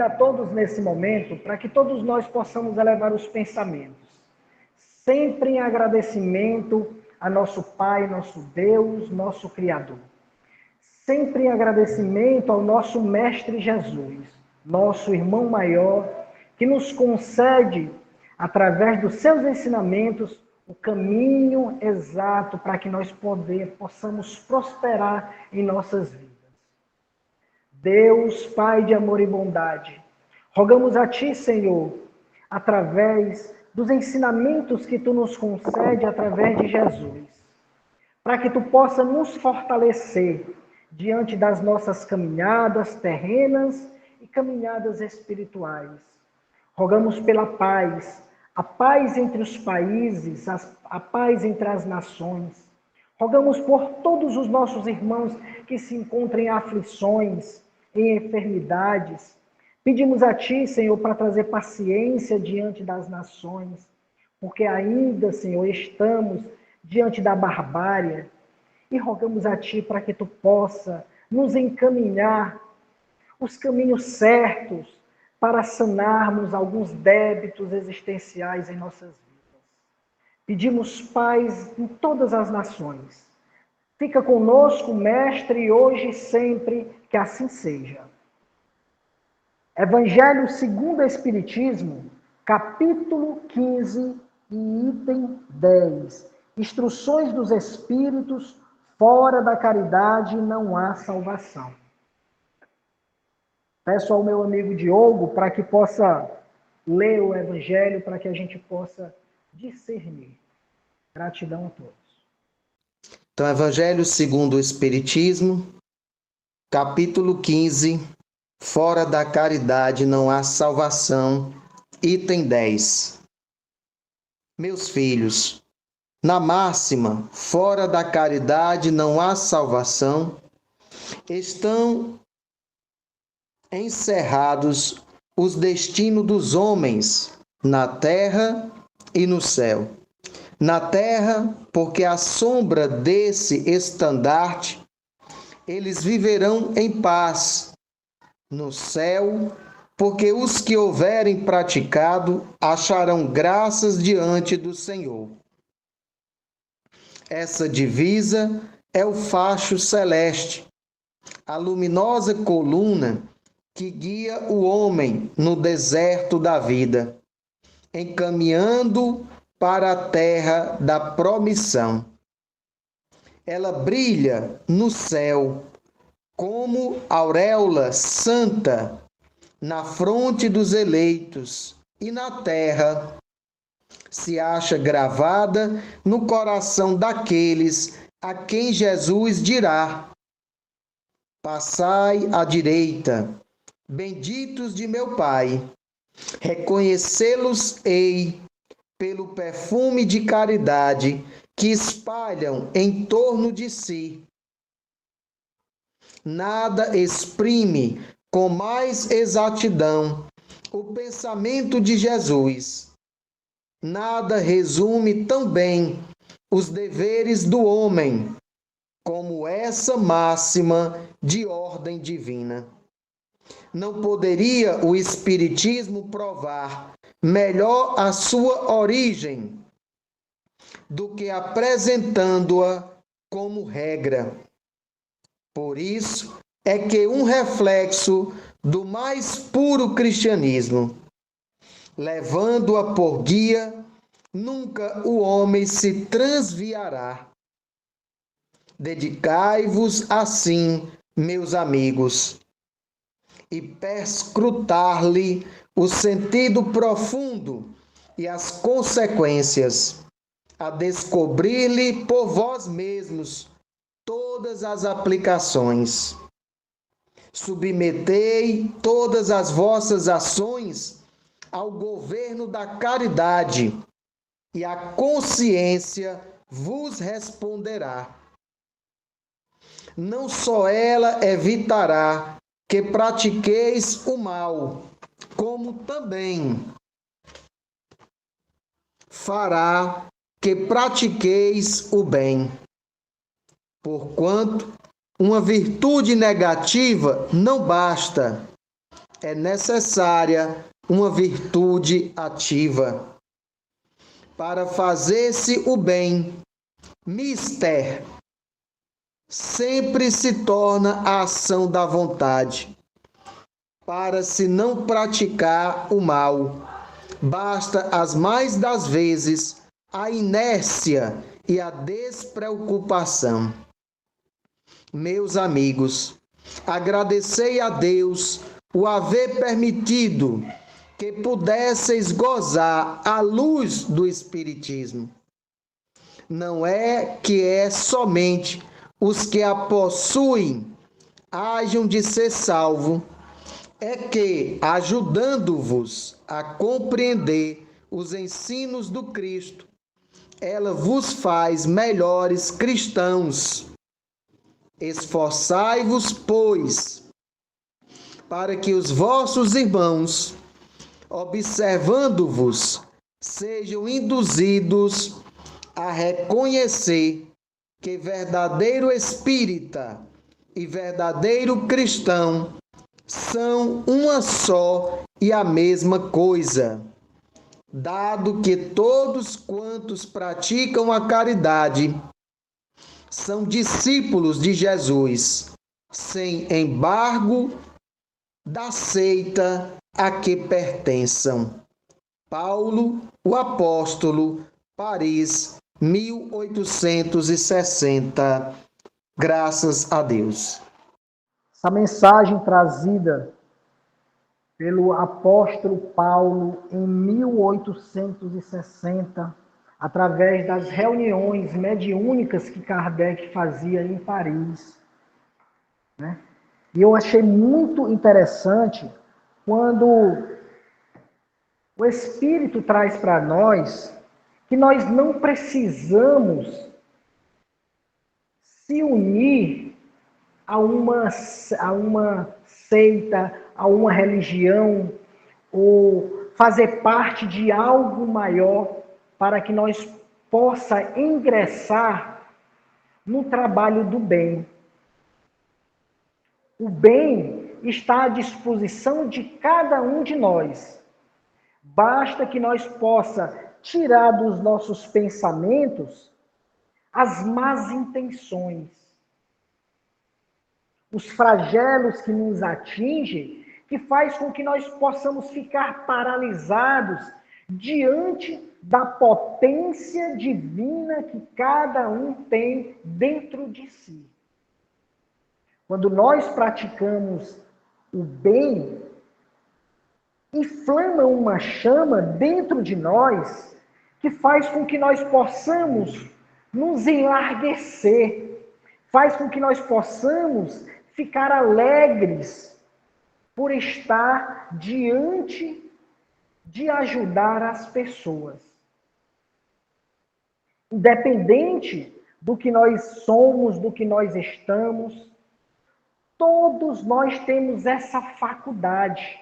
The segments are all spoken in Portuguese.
convido a todos nesse momento para que todos nós possamos elevar os pensamentos, sempre em agradecimento a nosso Pai, nosso Deus, nosso Criador. Sempre em agradecimento ao nosso Mestre Jesus, nosso irmão maior, que nos concede, através dos seus ensinamentos, o caminho exato para que nós possamos prosperar em nossas vidas. Deus, Pai de amor e bondade, rogamos a Ti, Senhor, através dos ensinamentos que Tu nos concede através de Jesus, para que Tu possa nos fortalecer diante das nossas caminhadas terrenas e caminhadas espirituais. Rogamos pela paz, a paz entre os países, a paz entre as nações. Rogamos por todos os nossos irmãos que se encontram em aflições, em enfermidades. Pedimos a Ti, Senhor, para trazer paciência diante das nações, porque ainda, Senhor, estamos diante da barbárie. E rogamos a Ti para que Tu possa nos encaminhar os caminhos certos para sanarmos alguns débitos existenciais em nossas vidas. Pedimos paz em todas as nações. Fica conosco, Mestre, hoje e sempre, que assim seja. Evangelho segundo o Espiritismo, capítulo 15 e item 10. Instruções dos Espíritos, fora da caridade não há salvação. Peço ao meu amigo Diogo para que possa ler o Evangelho, para que a gente possa discernir. Gratidão a todos. Então, Evangelho segundo o Espiritismo, capítulo 15, fora da caridade não há salvação, item 10. Meus filhos, na máxima, fora da caridade não há salvação, estão encerrados os destinos dos homens na terra e no céu. Na terra, porque à sombra desse estandarte, eles viverão em paz. No céu, porque os que houverem praticado acharão graças diante do Senhor. Essa divisa é o facho celeste, a luminosa coluna que guia o homem no deserto da vida, encaminhando para a terra da promissão. Ela brilha no céu como auréola santa na fronte dos eleitos, e na terra se acha gravada no coração daqueles a quem Jesus dirá: passai à direita, benditos de meu Pai, reconhecê-los-ei pelo perfume de caridade que espalham em torno de si. Nada exprime com mais exatidão o pensamento de Jesus. Nada resume tão bem os deveres do homem como essa máxima de ordem divina. Não poderia o Espiritismo provar melhor a sua origem do que apresentando-a como regra. Por isso é que um reflexo do mais puro cristianismo, levando-a por guia, nunca o homem se transviará. Dedicai-vos assim, meus amigos, e perscrutar-lhe o sentido profundo e as consequências, a descobrir-lhe por vós mesmos todas as aplicações. Submetei todas as vossas ações ao governo da caridade, e a consciência vos responderá. Não só ela evitará que pratiqueis o mal, como também fará que pratiqueis o bem. Porquanto uma virtude negativa não basta, é necessária uma virtude ativa. Para fazer-se o bem, mister, sempre se torna a ação da vontade. Para se não praticar o mal, basta as mais das vezes a inércia e a despreocupação. Meus amigos, agradecei a Deus o haver permitido que pudesseis gozar a luz do Espiritismo. Não é que somente os que a possuem hajam de ser salvos, é que, ajudando-vos a compreender os ensinos do Cristo, ela vos faz melhores cristãos. Esforçai-vos, pois, para que os vossos irmãos, observando-vos, sejam induzidos a reconhecer que verdadeiro espírita e verdadeiro cristão são uma só e a mesma coisa, dado que todos quantos praticam a caridade são discípulos de Jesus, sem embargo da seita a que pertençam. Paulo, o apóstolo, Paris, 1860. Graças a Deus. Essa mensagem trazida pelo apóstolo Paulo em 1860, através das reuniões mediúnicas que Kardec fazia em Paris, né? E eu achei muito interessante quando o Espírito traz para nós que nós não precisamos se unir a uma seita, a uma religião, ou fazer parte de algo maior para que nós possa ingressar no trabalho do bem. O bem está à disposição de cada um de nós. Basta que nós possa tirar dos nossos pensamentos as más intenções, os flagelos que nos atingem, que faz com que nós possamos ficar paralisados diante da potência divina que cada um tem dentro de si. Quando nós praticamos o bem, inflama uma chama dentro de nós que faz com que nós possamos nos enlarguecer, faz com que nós possamos ficar alegres por estar diante de ajudar as pessoas. Independente do que nós somos, do que nós estamos, todos nós temos essa faculdade.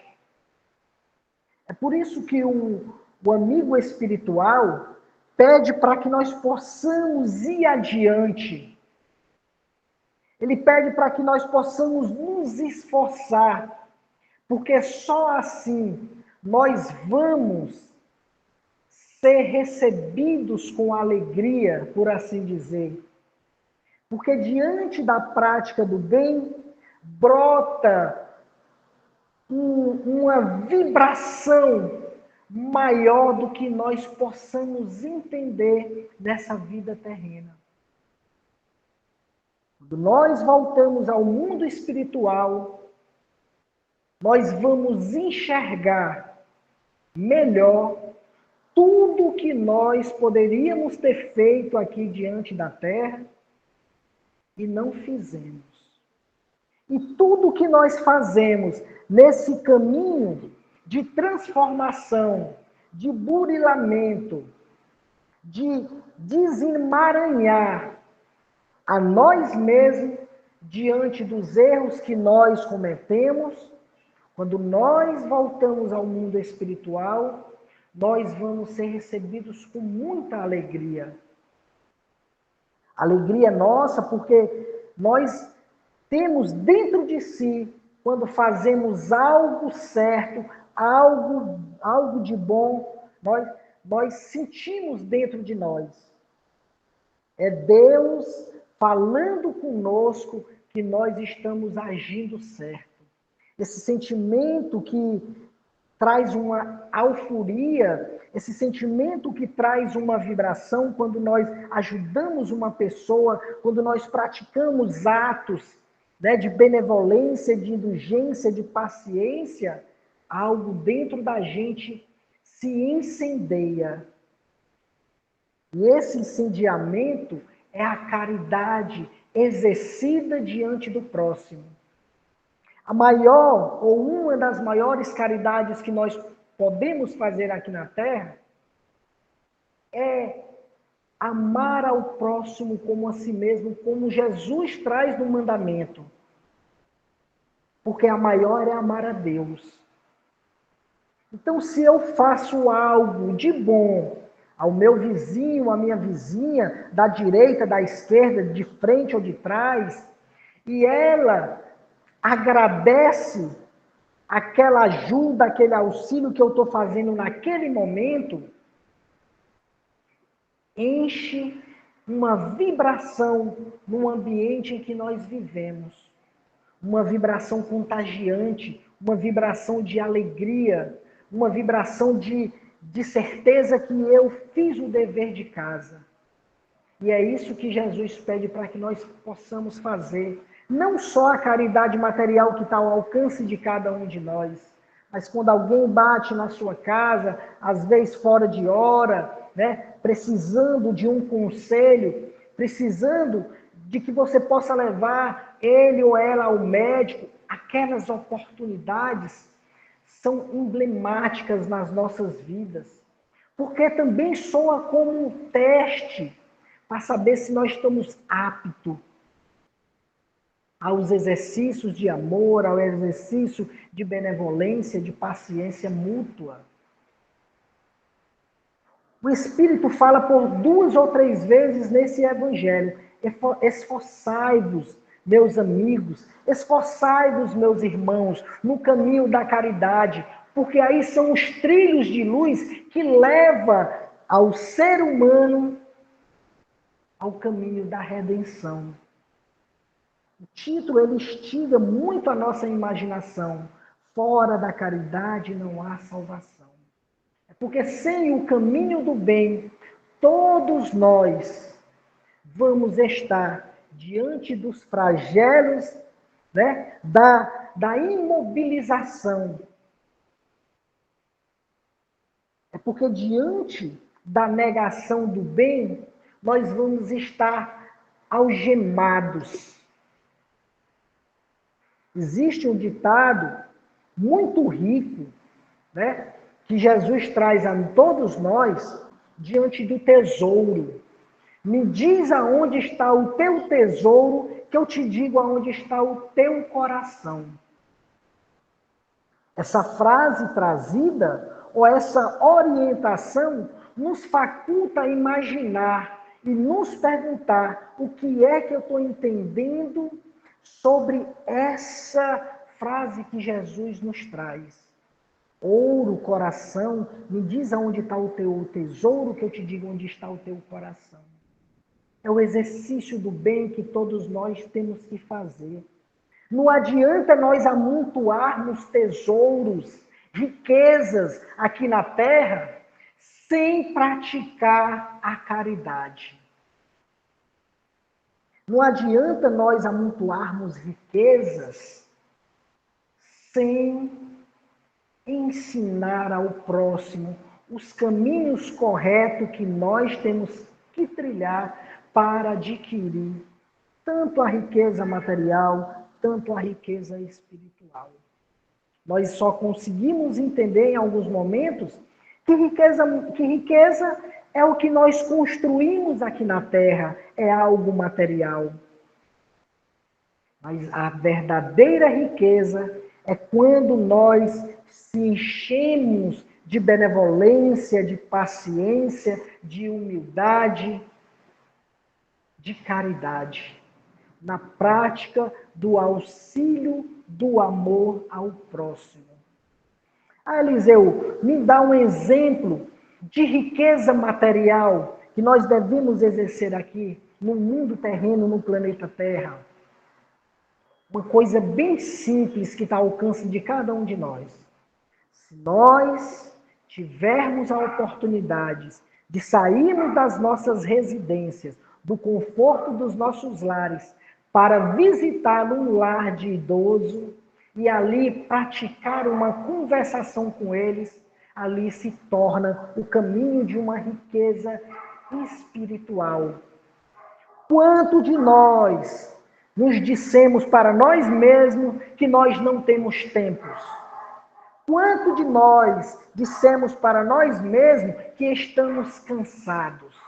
É por isso que o amigo espiritual pede para que nós possamos ir adiante. Ele pede para que nós possamos nos esforçar, porque só assim nós vamos ser recebidos com alegria, por assim dizer. Porque diante da prática do bem, brota uma vibração maior do que nós possamos entender nessa vida terrena. Quando nós voltamos ao mundo espiritual, nós vamos enxergar melhor tudo que nós poderíamos ter feito aqui diante da terra e não fizemos. E tudo que nós fazemos nesse caminho de transformação, de burilamento, de desemaranhar a nós mesmos diante dos erros que nós cometemos, quando nós voltamos ao mundo espiritual, nós vamos ser recebidos com muita alegria. Alegria nossa porque nós temos dentro de si quando fazemos algo certo, algo de bom, nós sentimos dentro de nós. É Deus falando conosco que nós estamos agindo certo. Esse sentimento que traz uma euforia, esse sentimento que traz uma vibração quando nós ajudamos uma pessoa, quando nós praticamos atos, né, de benevolência, de indulgência, de paciência, algo dentro da gente se incendeia. E esse incendiamento é a caridade exercida diante do próximo. A maior, ou uma das maiores caridades que nós podemos fazer aqui na Terra é amar ao próximo como a si mesmo, como Jesus traz no mandamento. Porque a maior é amar a Deus. Então, se eu faço algo de bom ao meu vizinho, à minha vizinha, da direita, da esquerda, de frente ou de trás, e ela agradece aquela ajuda, aquele auxílio que eu estou fazendo naquele momento, enche uma vibração no ambiente em que nós vivemos. Uma vibração contagiante, uma vibração de alegria, uma vibração de certeza que eu fiz o dever de casa. E é isso que Jesus pede para que nós possamos fazer. Não só a caridade material que está ao alcance de cada um de nós, mas quando alguém bate na sua casa, às vezes fora de hora, né, precisando de um conselho, precisando de que você possa levar ele ou ela ao médico, aquelas oportunidades são emblemáticas nas nossas vidas, porque também soa como um teste para saber se nós estamos aptos aos exercícios de amor, ao exercício de benevolência, de paciência mútua. O Espírito fala por 2 ou 3 vezes nesse evangelho: esforçai-vos, meus amigos, esforçai-vos, meus irmãos, no caminho da caridade, porque aí são os trilhos de luz que leva ao ser humano ao caminho da redenção. O título ele instiga muito a nossa imaginação. Fora da caridade não há salvação. É porque sem o caminho do bem, todos nós vamos estar diante dos flagelos, né, da imobilização. É porque diante da negação do bem, nós vamos estar algemados. Existe um ditado muito rico, né, que Jesus traz a todos nós diante do tesouro. Me diz aonde está o teu tesouro, que eu te digo aonde está o teu coração. Essa frase trazida, ou essa orientação, nos faculta a imaginar e nos perguntar o que é que eu estou entendendo sobre essa frase que Jesus nos traz. Ouro, coração, me diz aonde está o teu tesouro, que eu te digo onde está o teu coração. É o exercício do bem que todos nós temos que fazer. Não adianta nós amontoarmos tesouros, riquezas aqui na terra, sem praticar a caridade. Não adianta nós amontoarmos riquezas sem ensinar ao próximo os caminhos corretos que nós temos que trilhar para adquirir tanto a riqueza material, tanto a riqueza espiritual. Nós só conseguimos entender em alguns momentos que riqueza é o que nós construímos aqui na Terra, é algo material. Mas a verdadeira riqueza é quando nós se enchemos de benevolência, de paciência, de humildade, de caridade. na prática do auxílio, do amor ao próximo. Eliseu, me dá um exemplo de riqueza material que nós devemos exercer aqui, no mundo terreno, no planeta Terra. Uma coisa bem simples que está ao alcance de cada um de nós. Se nós tivermos a oportunidade de sairmos das nossas residências, do conforto dos nossos lares, para visitar um lar de idoso e ali praticar uma conversação com eles, ali se torna o caminho de uma riqueza espiritual. Quanto de nós nos dissemos para nós mesmos que nós não temos tempos? Quanto de nós dissemos para nós mesmos que estamos cansados?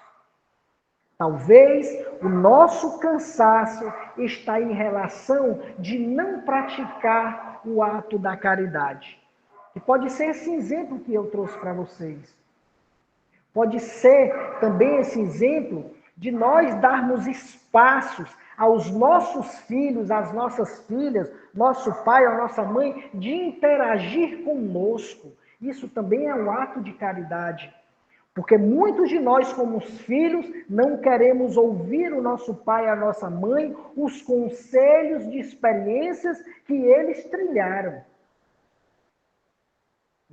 Talvez o nosso cansaço está em relação de não praticar o ato da caridade. E pode ser esse exemplo que eu trouxe para vocês. Pode ser também esse exemplo de nós darmos espaços aos nossos filhos, às nossas filhas, nosso pai, a nossa mãe, de interagir conosco. Isso também é um ato de caridade. Porque muitos de nós, como os filhos, não queremos ouvir o nosso pai e a nossa mãe, os conselhos de experiências que eles trilharam.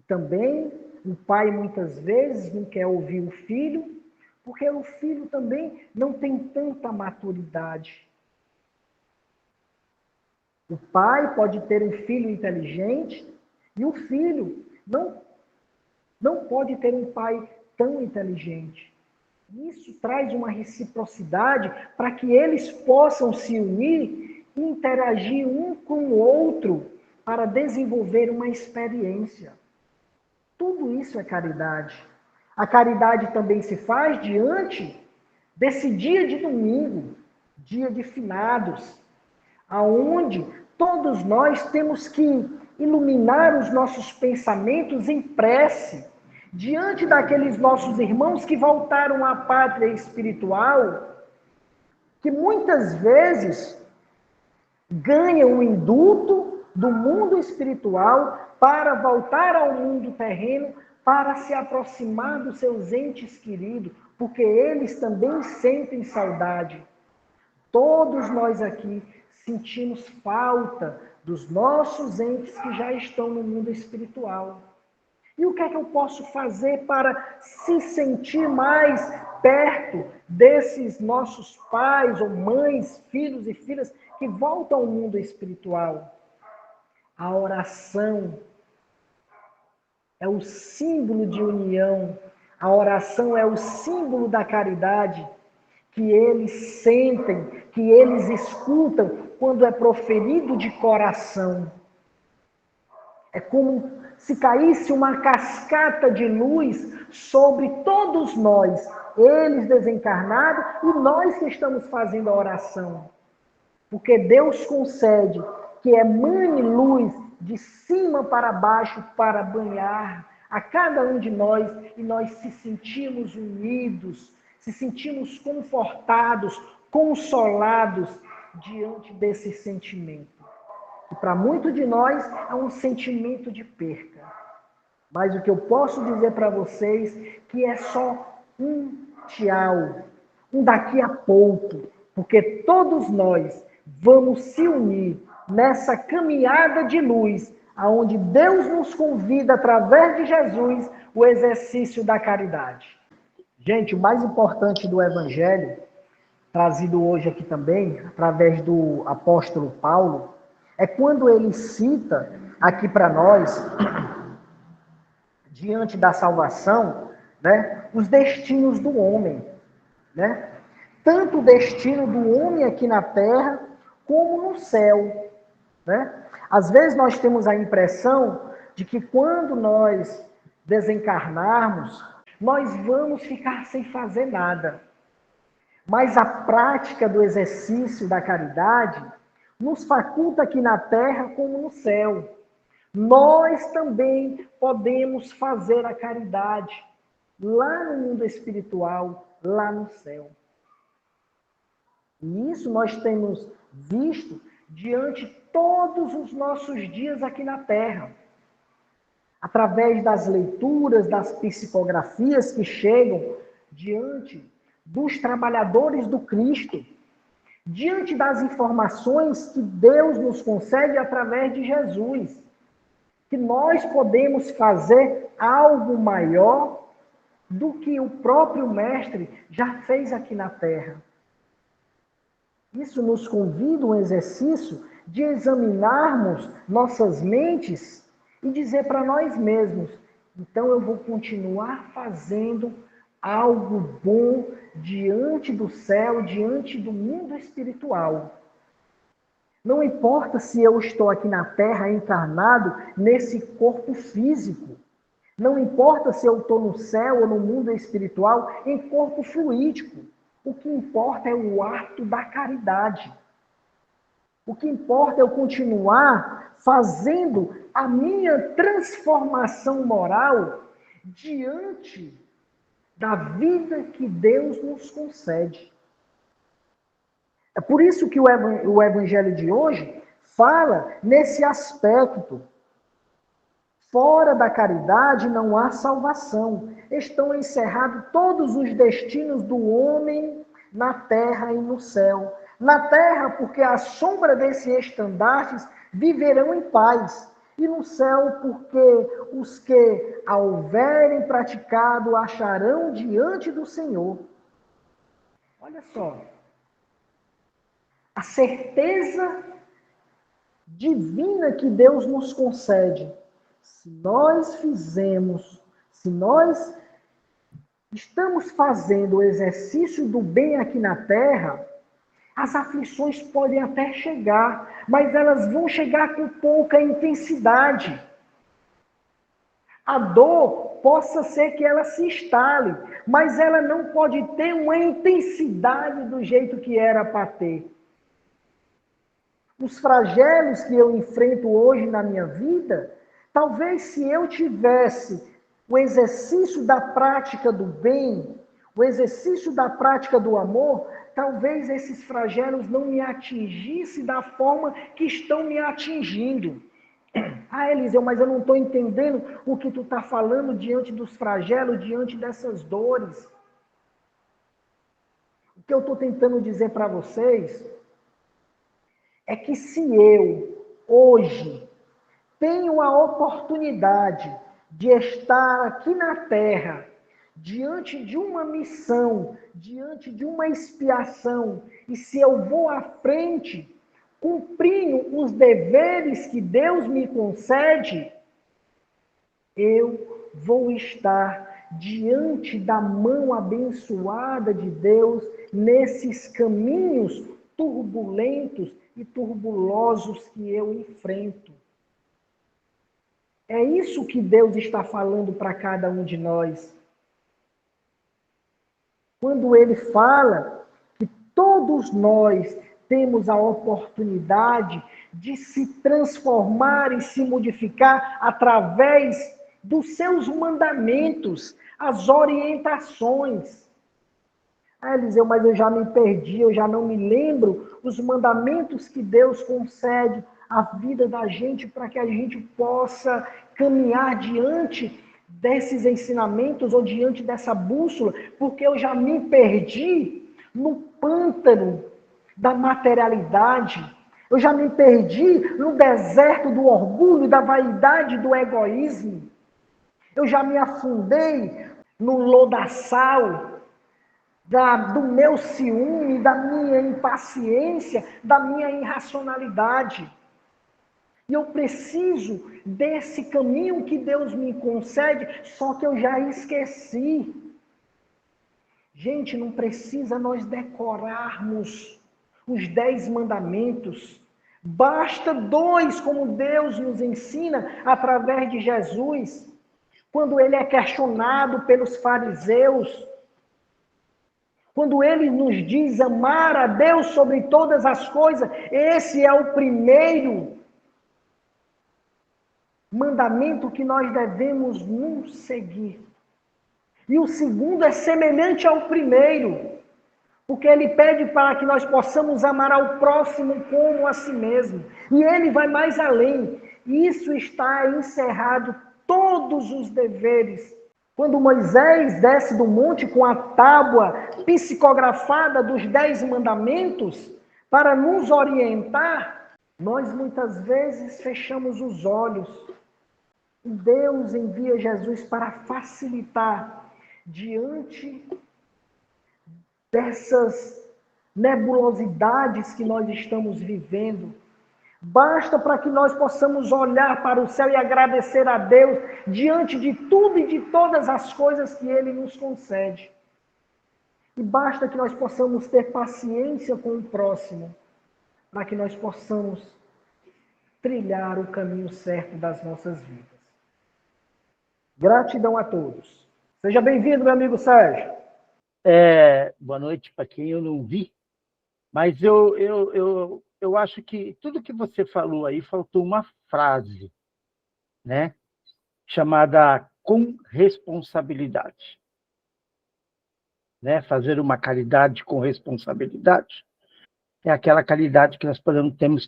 Também o pai muitas vezes não quer ouvir o filho, porque o filho também não tem tanta maturidade. O pai pode ter um filho inteligente e o filho não pode ter um pai tão inteligente. Isso traz uma reciprocidade para que eles possam se unir e interagir um com o outro para desenvolver uma experiência. Tudo isso é caridade. A caridade também se faz diante desse dia de domingo, dia de finados, aonde todos nós temos que iluminar os nossos pensamentos em prece, diante daqueles nossos irmãos que voltaram à pátria espiritual, que muitas vezes ganham o indulto do mundo espiritual para voltar ao mundo terreno, para se aproximar dos seus entes queridos, porque eles também sentem saudade. Todos nós aqui sentimos falta dos nossos entes que já estão no mundo espiritual. E o que é que eu posso fazer para se sentir mais perto desses nossos pais ou mães, filhos e filhas que voltam ao mundo espiritual? A oração é o símbolo de união. A oração é o símbolo da caridade que eles sentem, que eles escutam quando é proferido de coração. É como se caísse uma cascata de luz sobre todos nós, eles desencarnados e nós que estamos fazendo a oração. Porque Deus concede que emane luz de cima para baixo para banhar a cada um de nós e nós se sentimos unidos, se sentimos confortados, consolados diante desse sentimento. E para muitos de nós é um sentimento de perca. Mas o que eu posso dizer para vocês que é só um tchau, um daqui a pouco, porque todos nós vamos se unir nessa caminhada de luz, aonde Deus nos convida através de Jesus o exercício da caridade. Gente, o mais importante do Evangelho, trazido hoje aqui também, através do apóstolo Paulo, é quando ele cita aqui para nós, diante da salvação, né, os destinos do homem. Né? Tanto o destino do homem aqui na terra, como no céu. Né? Às vezes nós temos a impressão de que quando nós desencarnarmos, nós vamos ficar sem fazer nada. Mas a prática do exercício da caridade nos faculta aqui na terra como no céu. Nós também podemos fazer a caridade lá no mundo espiritual, lá no céu. E isso nós temos visto diante de todos os nossos dias aqui na Terra. Através das leituras, das psicografias que chegam diante dos trabalhadores do Cristo, diante das informações que Deus nos concede através de Jesus, que nós podemos fazer algo maior do que o próprio Mestre já fez aqui na Terra. Isso nos convida um exercício de examinarmos nossas mentes e dizer para nós mesmos, então eu vou continuar fazendo algo bom diante do céu, diante do mundo espiritual. Não importa se eu estou aqui na Terra encarnado nesse corpo físico. Não importa se eu estou no céu ou no mundo espiritual em corpo fluídico. O que importa é o ato da caridade. O que importa é eu continuar fazendo a minha transformação moral diante da vida que Deus nos concede. É por isso que o Evangelho de hoje fala nesse aspecto. Fora da caridade não há salvação. Estão encerrados todos os destinos do homem na terra e no céu. Na terra, porque à sombra desses estandartes viverão em paz. E no céu, porque os que a houverem praticado acharão diante do Senhor. Olha só. A certeza divina que Deus nos concede. Se nós estamos fazendo o exercício do bem aqui na terra, as aflições podem até chegar, mas elas vão chegar com pouca intensidade. A dor possa ser que ela se instale, mas ela não pode ter uma intensidade do jeito que era para ter. Os flagelos que eu enfrento hoje na minha vida, talvez se eu tivesse o exercício da prática do bem, o exercício da prática do amor, talvez esses flagelos não me atingissem da forma que estão me atingindo. Ah, Eliseu, mas eu não estou entendendo o que tu está falando diante dos flagelos, diante dessas dores. O que eu estou tentando dizer para vocês é que se eu, hoje, tenho a oportunidade de estar aqui na Terra, diante de uma missão, diante de uma expiação, e se eu vou à frente, cumprindo os deveres que Deus me concede, eu vou estar diante da mão abençoada de Deus nesses caminhos turbulentos e turbulosos que eu enfrento. É isso que Deus está falando para cada um de nós. Quando Ele fala que todos nós temos a oportunidade de se transformar e se modificar através dos seus mandamentos, as orientações. Ah, Eliseu, mas eu já me perdi, eu já não me lembro os mandamentos que Deus concede à vida da gente para que a gente possa caminhar diante desses ensinamentos ou diante dessa bússola, porque eu já me perdi no pântano da materialidade, eu já me perdi no deserto do orgulho, da vaidade, do egoísmo, eu já me afundei no lodaçal do meu ciúme, da minha impaciência, da minha irracionalidade. E eu preciso desse caminho que Deus me concede, só que eu já esqueci. Gente, não precisa nós decorarmos os 10 mandamentos. Basta 2, como Deus nos ensina através de Jesus. Quando ele é questionado pelos fariseus, quando ele nos diz amar a Deus sobre todas as coisas, esse é o primeiro mandamento que nós devemos nos seguir. E o segundo é semelhante ao primeiro. Porque ele pede para que nós possamos amar ao próximo como a si mesmo. E ele vai mais além. Isso está encerrado todos os deveres. Quando Moisés desce do monte com a tábua psicografada dos 10 mandamentos para nos orientar, nós muitas vezes fechamos os olhos. E Deus envia Jesus para facilitar diante dessas nebulosidades que nós estamos vivendo. Basta para que nós possamos olhar para o céu e agradecer a Deus diante de tudo e de todas as coisas que Ele nos concede. E basta que nós possamos ter paciência com o próximo, para que nós possamos trilhar o caminho certo das nossas vidas. Gratidão a todos. Seja bem-vindo, meu amigo Sérgio. Boa noite para quem eu não vi, mas eu acho que tudo que você falou aí faltou uma frase, né? Chamada com responsabilidade. Né? Fazer uma caridade com responsabilidade é aquela caridade que nós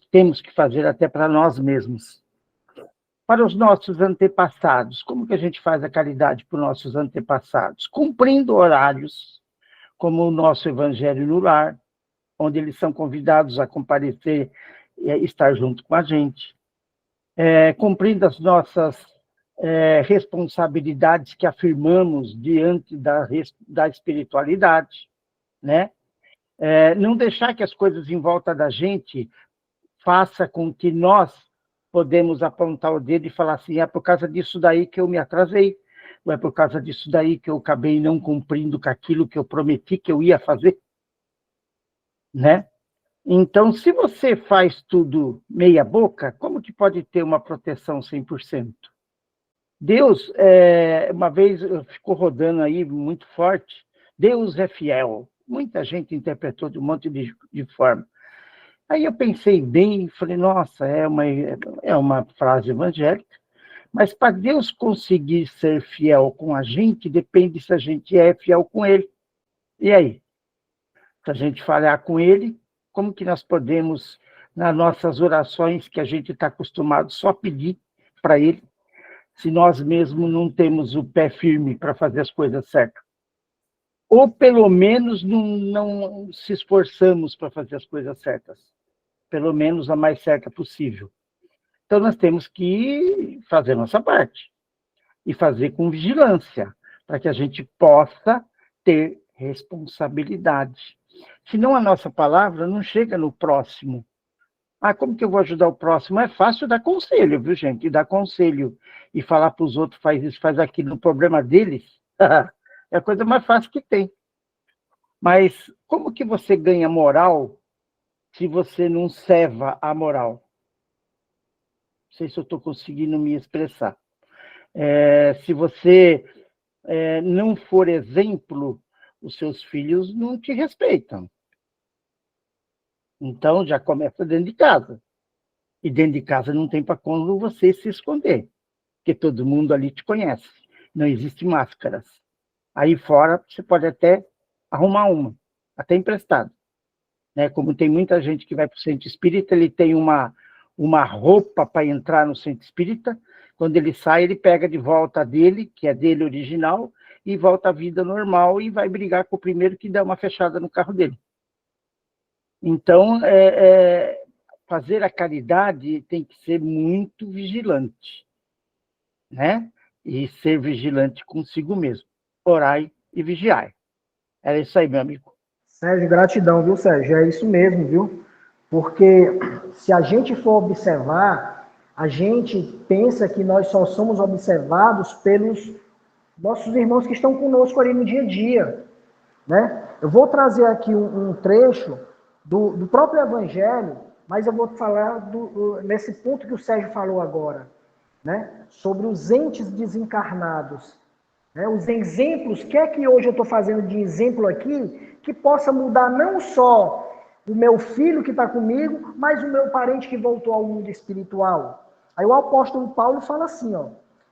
temos que fazer até para nós mesmos. Para os nossos antepassados, como que a gente faz a caridade para os nossos antepassados? Cumprindo horários, como o nosso Evangelho no Lar, onde eles são convidados a comparecer e estar junto com a gente. Cumprindo as nossas responsabilidades que afirmamos diante da espiritualidade, né? Não deixar que as coisas em volta da gente faça com que nós podemos apontar o dedo e falar assim, é por causa disso daí que eu me atrasei, ou é por causa disso daí que eu acabei não cumprindo com aquilo que eu prometi que eu ia fazer, né? Então, se você faz tudo meia boca, como que pode ter uma proteção 100%? Deus, uma vez ficou rodando aí muito forte, Deus é fiel. Muita gente interpretou de um monte de forma. Aí eu pensei bem e falei, nossa, é uma frase evangélica, mas para Deus conseguir ser fiel com a gente, depende se a gente é fiel com Ele. E aí? Se a gente falhar com Ele, como que nós podemos, nas nossas orações, que a gente está acostumado só pedir para Ele, se nós mesmos não temos o pé firme para fazer as coisas certas? Ou, pelo menos, não se esforçamos para fazer as coisas certas. Pelo menos a mais certa possível. Então, nós temos que fazer nossa parte. E fazer com vigilância, para que a gente possa ter responsabilidade. Senão, a nossa palavra não chega no próximo. Como que eu vou ajudar o próximo? É fácil dar conselho, viu, gente? E dar conselho e falar para os outros, faz isso, faz aquilo, o problema deles, é a coisa mais fácil que tem. Mas como que você ganha moral se você não ceva a moral? Não sei se eu estou conseguindo me expressar. Se você não for exemplo, os seus filhos não te respeitam. Então, já começa dentro de casa. E dentro de casa não tem para quando você se esconder, porque todo mundo ali te conhece. Não existe máscaras. Aí fora, você pode até arrumar uma, até emprestado. Né? Como tem muita gente que vai para o centro espírita, ele tem uma roupa para entrar no centro espírita, quando ele sai, ele pega de volta a dele, que é dele original, e volta à vida normal e vai brigar com o primeiro que dá uma fechada no carro dele. Então, fazer a caridade tem que ser muito vigilante, né? E ser vigilante consigo mesmo. Orai e vigiai. Era isso aí, meu amigo. Sérgio, gratidão, viu, Sérgio? É isso mesmo, viu? Porque se a gente for observar, a gente pensa que nós só somos observados pelos nossos irmãos que estão conosco ali no dia a dia, né? Eu vou trazer aqui um trecho do próprio Evangelho, mas eu vou falar nesse ponto que o Sérgio falou agora, né? Sobre os entes desencarnados. Né? Os exemplos, o que é que hoje eu estou fazendo de exemplo aqui, que possa mudar não só o meu filho que está comigo, mas o meu parente que voltou ao mundo espiritual. Aí o apóstolo Paulo fala assim, ó,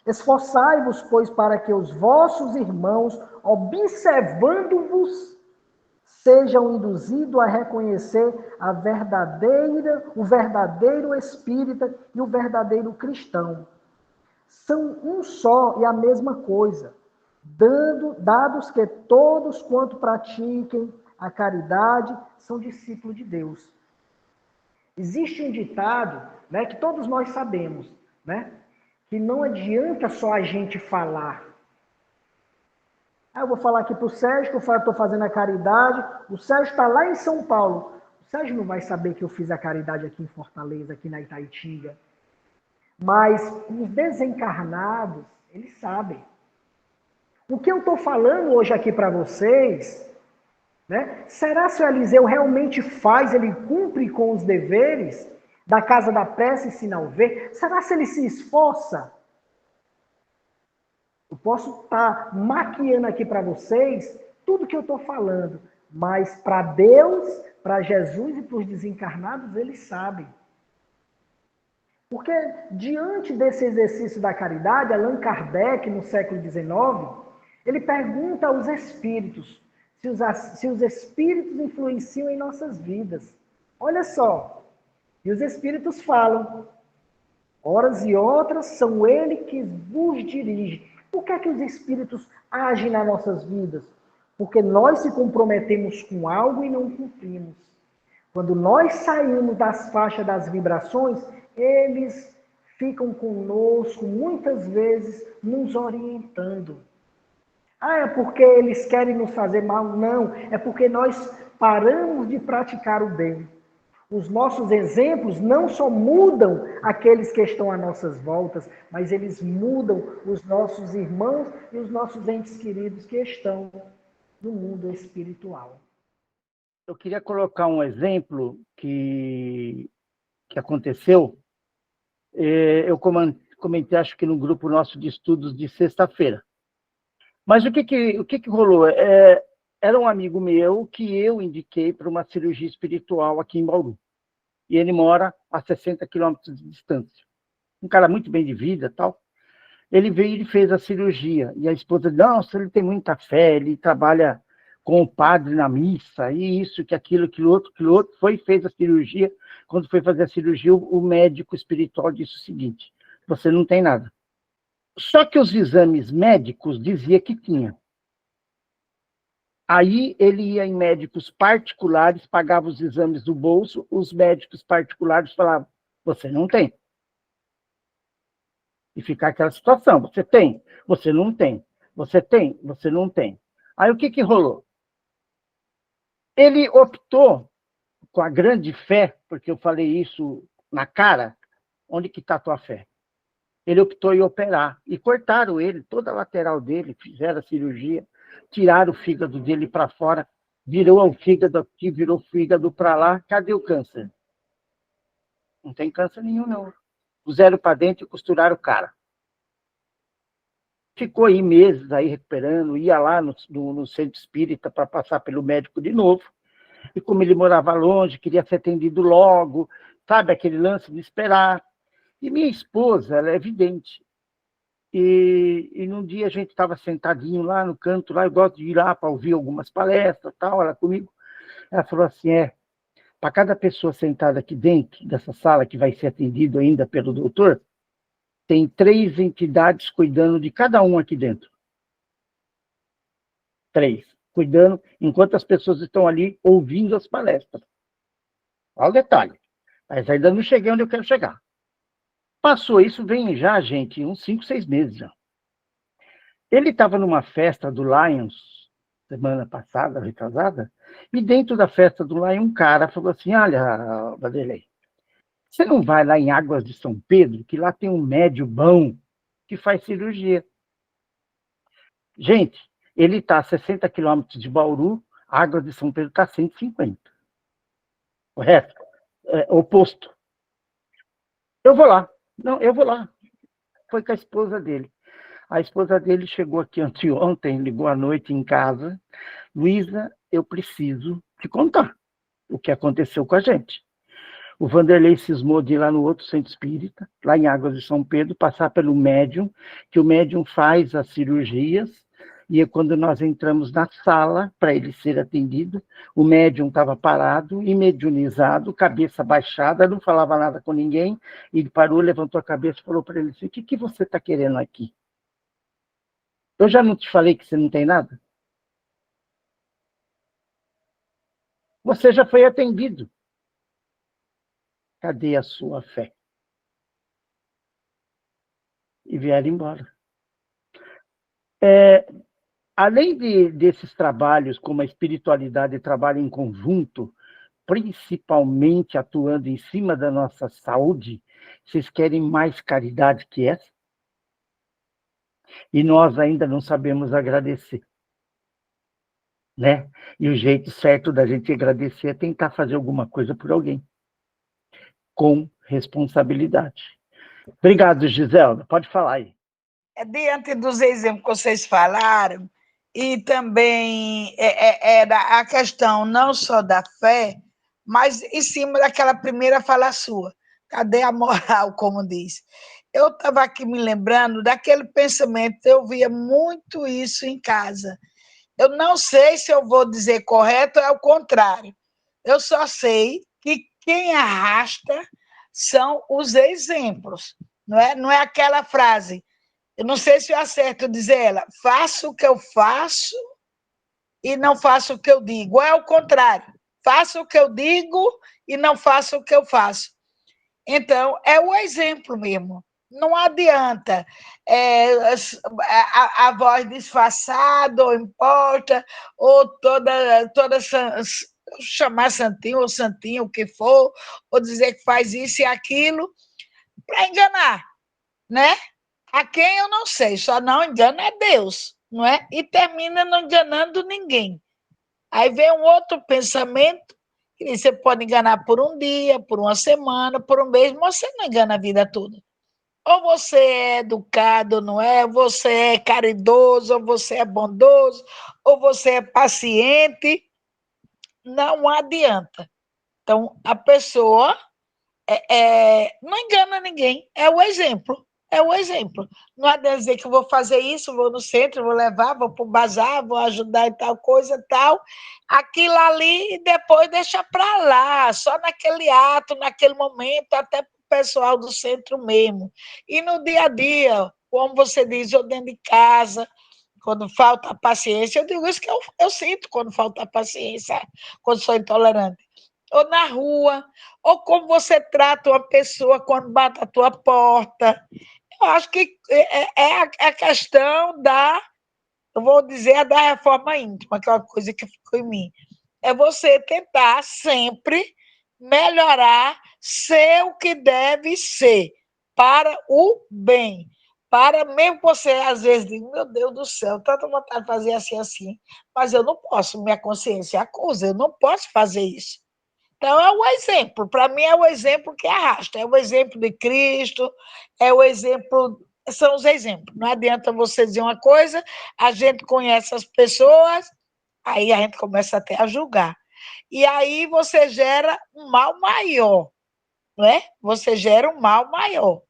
esforçai-vos, pois, para que os vossos irmãos, observando-vos, sejam induzidos a reconhecer o verdadeiro espírita e o verdadeiro cristão. São um só e a mesma coisa, dados que todos quanto pratiquem a caridade são discípulos de Deus. Existe um ditado, né, que todos nós sabemos, né, que não adianta só a gente falar. Eu vou falar aqui para o Sérgio que eu estou fazendo a caridade. O Sérgio está lá em São Paulo. O Sérgio não vai saber que eu fiz a caridade aqui em Fortaleza, aqui na Itaitinga. Mas os desencarnados, eles sabem. O que eu estou falando hoje aqui para vocês, né? Será se o Eliseu realmente faz, ele cumpre com os deveres da casa da prece e sinal ver? Será se ele se esforça? Eu posso estar maquiando aqui para vocês tudo que eu estou falando, mas para Deus, para Jesus e para os desencarnados, eles sabem. Porque diante desse exercício da caridade, Allan Kardec, no século XIX, ele pergunta aos espíritos se os espíritos influenciam em nossas vidas. Olha só, e os espíritos falam, horas e outras são ele que vos dirige. Por que é que os espíritos agem nas nossas vidas? Porque nós se comprometemos com algo e não cumprimos. Quando nós saímos das faixas das vibrações, eles ficam conosco, muitas vezes, nos orientando. É porque eles querem nos fazer mal? Não, é porque nós paramos de praticar o bem. Os nossos exemplos não só mudam aqueles que estão às nossas voltas, mas eles mudam os nossos irmãos e os nossos entes queridos que estão no mundo espiritual. Eu queria colocar um exemplo que aconteceu. Eu comentei, acho que no grupo nosso de estudos de sexta-feira. Mas o que rolou? Era um amigo meu que eu indiquei para uma cirurgia espiritual aqui em Bauru. E ele mora a 60 quilômetros de distância. Um cara muito bem de vida, tal. Ele veio e fez a cirurgia. E a esposa disse, não, ele tem muita fé, ele trabalha com o padre na missa, e isso, que aquilo, aquilo outro. Foi e fez a cirurgia. Quando foi fazer a cirurgia, o médico espiritual disse o seguinte, você não tem nada. Só que os exames médicos diziam que tinha. Aí ele ia em médicos particulares, pagava os exames do bolso, os médicos particulares falavam, você não tem. E ficar aquela situação, você tem, você não tem, você tem, você não tem. Aí o que rolou? Ele optou, com a grande fé, porque eu falei isso na cara, onde que está a tua fé? Ele optou em operar, e cortaram ele, toda a lateral dele, fizeram a cirurgia, tiraram o fígado dele para fora, virou o fígado aqui, virou o fígado para lá, cadê o câncer? Não tem câncer nenhum, não. Puseram para dentro e costuraram o cara. Ficou aí meses aí recuperando, ia lá no centro espírita para passar pelo médico de novo, e como ele morava longe, queria ser atendido logo, sabe, aquele lance de esperar. E minha esposa, ela é vidente. E num dia a gente estava sentadinho lá no canto, lá eu gosto de ir lá para ouvir algumas palestras, tal, ela comigo. Ela falou assim, para cada pessoa sentada aqui dentro dessa sala que vai ser atendido ainda pelo doutor, tem 3 entidades cuidando de cada um aqui dentro. 3, cuidando enquanto as pessoas estão ali ouvindo as palestras. Olha o detalhe. Mas ainda não cheguei onde eu quero chegar. Passou isso, vem já, gente, uns 5, 6 meses já. Ele estava numa festa do Lions, semana passada, retrasada, e dentro da festa do Lions, um cara falou assim, olha, Vanderlei, você não vai lá em Águas de São Pedro, que lá tem um médium bom que faz cirurgia. Gente, ele está a 60 quilômetros de Bauru, Águas de São Pedro está a 150. Correto? Oposto. Eu vou lá. Não, eu vou lá. Foi com a esposa dele. A esposa dele chegou aqui anteontem, ligou à noite em casa. Luísa, eu preciso te contar o que aconteceu com a gente. O Vanderlei cismou de ir lá no outro centro espírita, lá em Águas de São Pedro, passar pelo médium, que o médium faz as cirurgias, E quando nós entramos na sala para ele ser atendido, o médium estava parado, imediunizado, cabeça baixada, não falava nada com ninguém. Ele parou, levantou a cabeça e falou para ele assim: o que você está querendo aqui? Eu já não te falei que você não tem nada? Você já foi atendido. Cadê a sua fé? E vieram embora. Além desses trabalhos, como a espiritualidade trabalha em conjunto, principalmente atuando em cima da nossa saúde, vocês querem mais caridade que essa? E nós ainda não sabemos agradecer, né? E o jeito certo da gente agradecer é tentar fazer alguma coisa por alguém, com responsabilidade. Obrigado, Giselda. Pode falar aí. Diante dos exemplos que vocês falaram, e também era a questão não só da fé, mas em cima daquela primeira fala sua. Cadê a moral, como diz? Eu estava aqui me lembrando daquele pensamento, eu via muito isso em casa. Eu não sei se eu vou dizer correto ou é o contrário. Eu só sei que quem arrasta são os exemplos. Não é aquela frase. Eu não sei se eu acerto dizer ela, faço o que eu faço e não faço o que eu digo. Ou é o contrário, faço o que eu digo e não faço o que eu faço. Então, é o exemplo mesmo. Não adianta a voz disfarçada, ou imposta, ou toda chamar santinho ou santinho, o que for, ou dizer que faz isso e aquilo, para enganar, né? A quem eu não sei, só não engana é Deus, não é? E termina não enganando ninguém. Aí vem um outro pensamento, que você pode enganar por um dia, por uma semana, por um mês, mas você não engana a vida toda. Ou você é educado, não é? Ou você é caridoso, ou você é bondoso, ou você é paciente. Não adianta. Então, a pessoa não engana ninguém, é o exemplo. É o exemplo. Não adianta dizer que eu vou fazer isso, vou no centro, vou levar, vou para o bazar, vou ajudar em tal coisa, tal. Aquilo ali e depois deixa para lá, só naquele ato, naquele momento, até para o pessoal do centro mesmo. E no dia a dia, como você diz, ou dentro de casa, quando falta paciência, eu digo isso que eu sinto quando falta paciência, quando sou intolerante. Ou na rua, ou como você trata uma pessoa quando bate a tua porta. Eu acho que é a questão eu vou dizer, a da reforma íntima, que é uma coisa que ficou em mim. É você tentar sempre melhorar, ser o que deve ser, para o bem. Para mesmo você, às vezes, dizer, meu Deus do céu, tanta vontade de fazer assim, assim, mas eu não posso, minha consciência acusa, eu não posso fazer isso. Então, é o exemplo. Para mim, é o exemplo que arrasta. É o exemplo de Cristo, é o exemplo. São os exemplos. Não adianta você dizer uma coisa, a gente conhece as pessoas, aí a gente começa até a julgar. E aí você gera um mal maior, não é? Você gera um mal maior.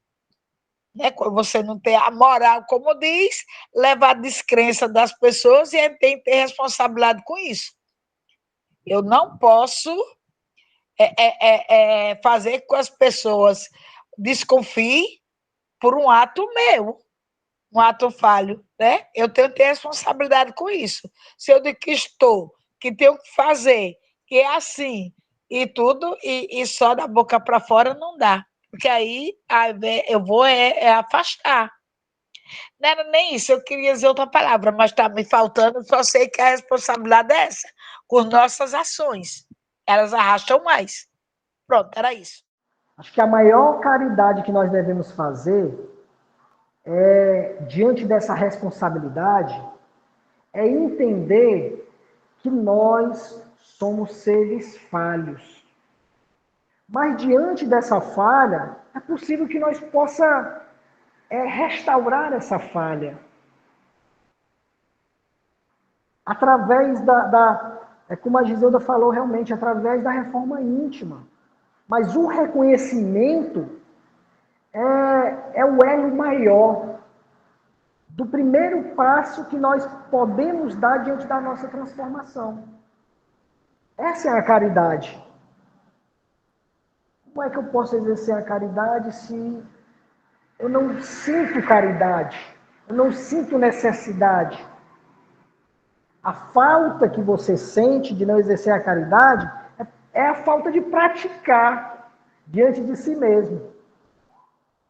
Né? Quando você não tem a moral, como diz, leva a descrença das pessoas e a gente tem que ter responsabilidade com isso. Eu não posso fazer com que as pessoas desconfiem por um ato meu, um ato falho, né? Eu tenho que ter responsabilidade com isso. Se eu digo que estou, que tenho que fazer, que é assim, e tudo, e só da boca para fora não dá. Porque aí eu vou afastar. Não era nem isso, eu queria dizer outra palavra, mas está me faltando, só sei que a responsabilidade é essa, com nossas ações. Elas arrastam mais. Pronto, era isso. Acho que a maior caridade que nós devemos fazer diante dessa responsabilidade, é entender que nós somos seres falhos. Mas diante dessa falha, é possível que nós possa restaurar essa falha. Através como a Giselda falou, realmente, através da reforma íntima. Mas o reconhecimento é o elo maior. do primeiro passo que nós podemos dar diante da nossa transformação. Essa é a caridade. Como é que eu posso exercer a caridade se eu não sinto caridade? Eu não sinto necessidade. A falta que você sente de não exercer a caridade é a falta de praticar diante de si mesmo.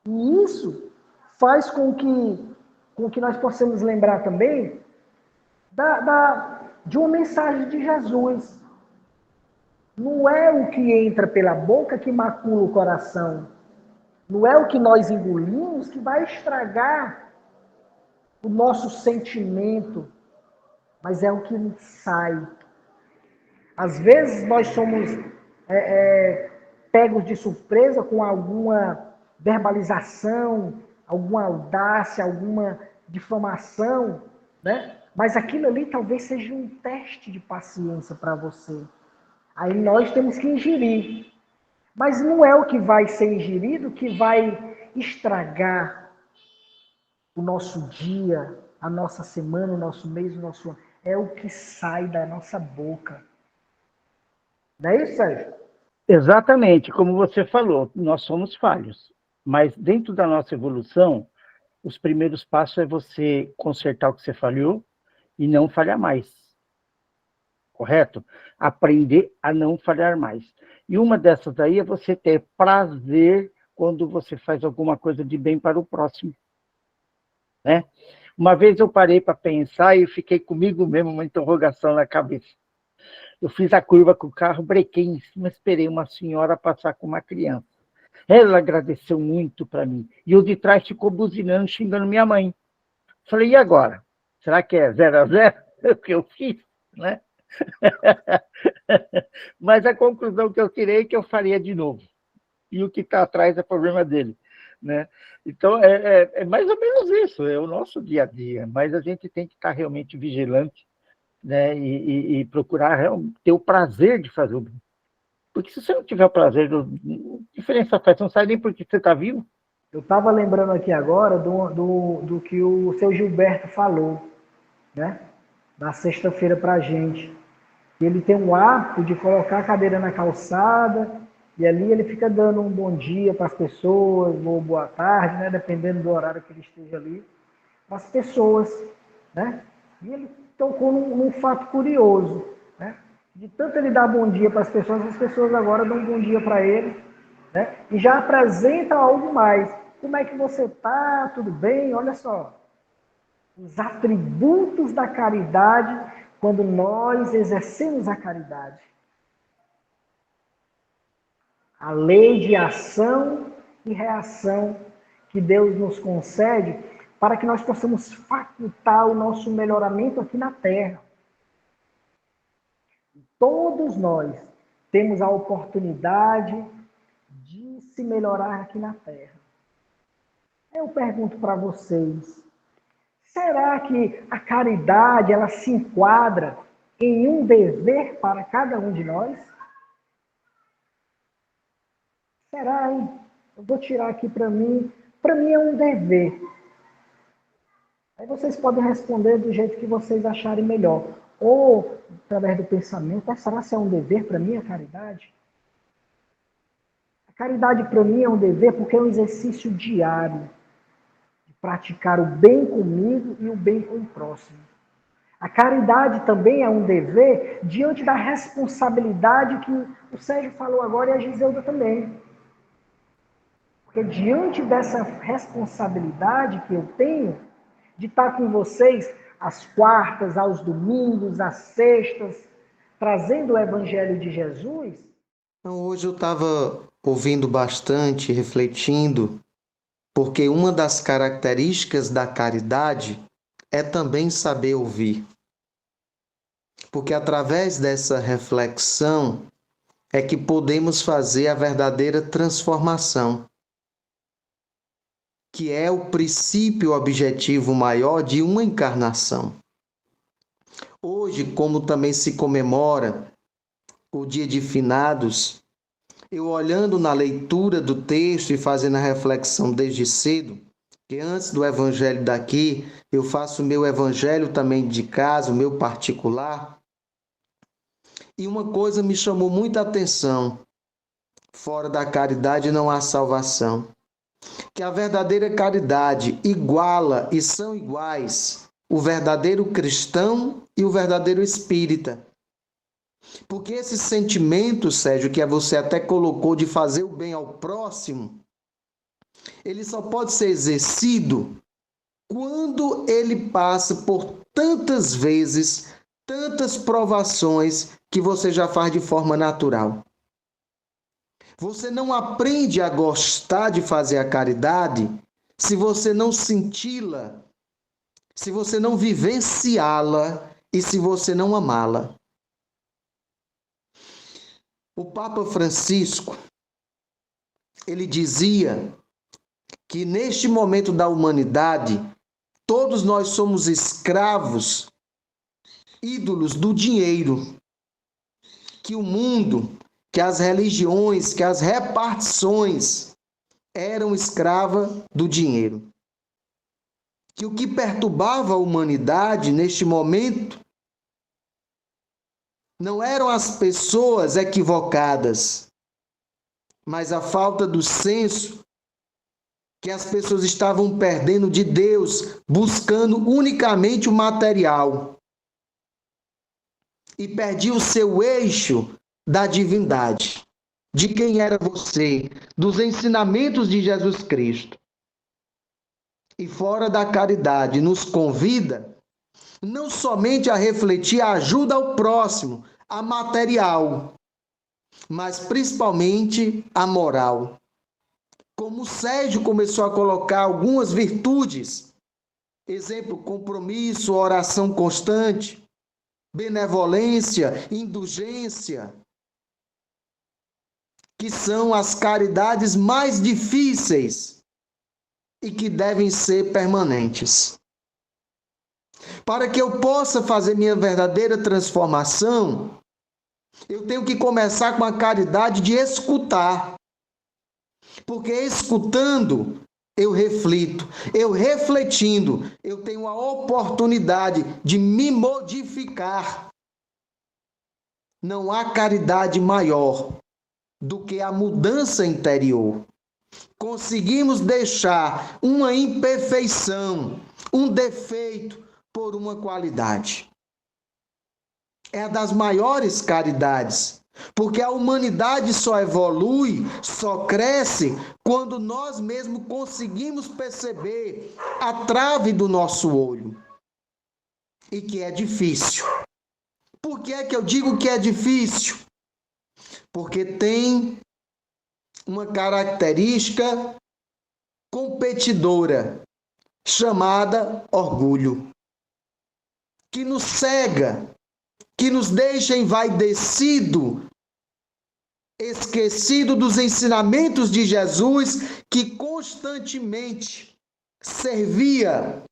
E isso faz com que nós possamos lembrar também de uma mensagem de Jesus. Não é o que entra pela boca que macula o coração. Não é o que nós engolimos que vai estragar o nosso sentimento, mas é o que sai. Às vezes nós somos pegos de surpresa com alguma verbalização, alguma audácia, alguma difamação, né? Mas aquilo ali talvez seja um teste de paciência para você. Aí nós temos que ingerir. Mas não é o que vai ser ingerido que vai estragar o nosso dia, a nossa semana, o nosso mês, o nosso ano. É o que sai da nossa boca. Não é isso, Sérgio? Exatamente, como você falou, nós somos falhos. Mas dentro da nossa evolução, os primeiros passos é você consertar o que você falhou e não falhar mais. Correto? Aprender a não falhar mais. E uma dessas aí é você ter prazer quando você faz alguma coisa de bem para o próximo. Né? Uma vez eu parei para pensar e fiquei comigo mesmo, uma interrogação na cabeça. Eu fiz a curva com o carro, brequei em cima, esperei uma senhora passar com uma criança. Ela agradeceu muito para mim. E o de trás ficou buzinando, xingando minha mãe. Falei, e agora? Será que é 0-0 o que eu fiz? Né? Mas a conclusão que eu tirei é que eu faria de novo. E o que está atrás é problema dele. Né? Então, é mais ou menos isso, é o nosso dia a dia. Mas a gente tem que estar realmente vigilante, né? E procurar ter o prazer de fazer o bem. Porque se você não tiver o prazer, diferença faz, você não sabe nem por que você está vivo. Eu estava lembrando aqui agora do que o seu Gilberto falou, né? Na sexta-feira para a gente. Ele tem um hábito de colocar a cadeira na calçada e ali ele fica dando um bom dia para as pessoas, ou boa tarde, né? Dependendo do horário que ele esteja ali, para as pessoas, né? E ele tocou num fato curioso, né? De tanto ele dar bom dia para as pessoas agora dão um bom dia para ele, né? E já apresenta algo mais. Como é que você está? Tudo bem? Olha só. Os atributos da caridade quando nós exercemos a caridade. A lei de ação e reação que Deus nos concede para que nós possamos facultar o nosso melhoramento aqui na Terra. Todos nós temos a oportunidade de se melhorar aqui na Terra. Eu pergunto para vocês, será que a caridade ela se enquadra em um dever para cada um de nós? Será, hein? Eu vou tirar aqui para mim. Para mim é um dever. Aí vocês podem responder do jeito que vocês acharem melhor. Ou, através do pensamento, será que é um dever para mim a caridade? A caridade para mim é um dever porque é um exercício diário de praticar o bem comigo e o bem com o próximo. A caridade também é um dever diante da responsabilidade que o Sérgio falou agora e a Giselda também. Porque diante dessa responsabilidade que eu tenho de estar com vocês às quartas, aos domingos, às sextas, trazendo o Evangelho de Jesus. Então, hoje eu estava ouvindo bastante, refletindo, porque uma das características da caridade é também saber ouvir. Porque através dessa reflexão é que podemos fazer a verdadeira transformação, que é o princípio objetivo maior de uma encarnação. Hoje, como também se comemora o Dia de Finados, eu olhando na leitura do texto e fazendo a reflexão desde cedo, Porque antes do evangelho daqui, eu faço o meu evangelho também de casa, o meu particular. E uma coisa me chamou muita atenção. Fora da caridade não há salvação. Que a verdadeira caridade iguala e são iguais o verdadeiro cristão e o verdadeiro espírita. Porque esse sentimento, Sérgio, que você até colocou de fazer o bem ao próximo, ele só pode ser exercido quando ele passa por tantas vezes, tantas provações que você já faz de forma natural. Você não aprende a gostar de fazer a caridade se você não senti-la, se você não vivenciá-la e se você não amá-la. O Papa Francisco, ele dizia que neste momento da humanidade, todos nós somos escravos, ídolos do dinheiro, que o mundo, que as religiões, que as repartições eram escravas do dinheiro. Que o que perturbava a humanidade neste momento não eram as pessoas equivocadas, mas a falta do senso que as pessoas estavam perdendo de Deus, buscando unicamente o material. E perdia o seu eixo da divindade, de quem era você, dos ensinamentos de Jesus Cristo. E fora da caridade nos convida não somente a refletir a ajuda ao próximo, a material, mas principalmente a moral. Como o Sérgio começou a colocar algumas virtudes, exemplo, compromisso, oração constante, benevolência, indulgência, que são as caridades mais difíceis e que devem ser permanentes. Para que eu possa fazer minha verdadeira transformação, eu tenho que começar com a caridade de escutar. Porque escutando, eu reflito. Eu refletindo, eu tenho a oportunidade de me modificar. Não há caridade maior do que a mudança interior. Conseguimos deixar uma imperfeição, um defeito, por uma qualidade. É a das maiores caridades, porque a humanidade só evolui, só cresce, quando nós mesmos conseguimos perceber a trave do nosso olho. E que é difícil. Por que é que eu digo que é difícil? Porque tem uma característica competidora, chamada orgulho, que nos cega, que nos deixa envaidecido, esquecido dos ensinamentos de Jesus, que constantemente servia,